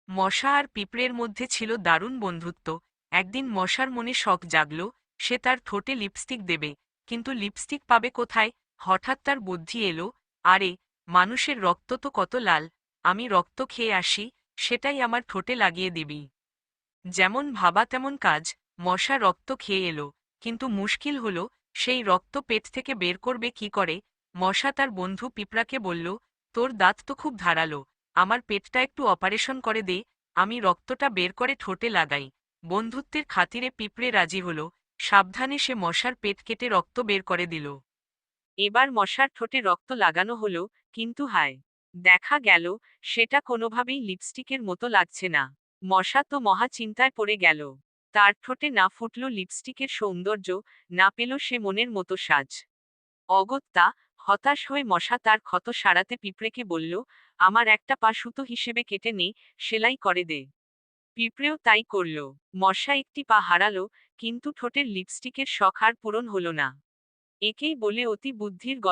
মশা আর পিঁপড়ের মধ্যে ছিল দারুণ বন্ধুত্ব। একদিন মশার মনে শখ জাগল, সে তার ঠোঁটে লিপস্টিক দেবে, কিন্তু লিপস্টিক পাবে কোথায়? হঠাৎ তার বুদ্ধি এলো, আরে, মানুষের রক্ত তো কত লাল, আমি রক্ত খেয়ে আসি, সেটাই আমার ঠোঁটে লাগিয়ে দিবি। যেমন ভাবা তেমন কাজ, মশা রক্ত খেয়ে এলো, কিন্তু মুশকিল হলো, সেই রক্ত পেট থেকে বের করবে কি করে? মশা তার বন্ধু পিঁপড়াকে বলল, তোর দাঁত তো খুব ধারালো, আমার পেটটা একটু অপারেশন করে দে, আমি রক্তটা বের করে ঠোঁটে লাগাই। বন্ধুত্বের খাতিরে পিঁপড়ে রাজি হল, সাবধানে সে মশার পেট কেটে রক্ত বের করে দিল। এবার মশার ঠোঁটে রক্ত লাগানো হলো, কিন্তু হায়, দেখা গেল, সেটা কোনোভাবেই লিপস্টিকের মতো লাগছে না। মশা তো মহা চিন্তায় পড়ে গেল। তার ঠোঁটে না ফুটল লিপস্টিকের সৌন্দর্য, না পেল সে মনের মতো সাজ। অগত্যা, হতাশ হয়ে মশা তার ক্ষত সারাতে পিঁপড়েকে বলল, আমার একটা পা সুতো হিসেবে কেটে নে, সেলাই করে দে। পিঁপড়েও তাই করল। মশা একটি পা হারালো, কিন্তু ঠোঁটের লিপস্টিকের শখ আর পূরণ হলো না। একেই বলে অতি বুদ্ধির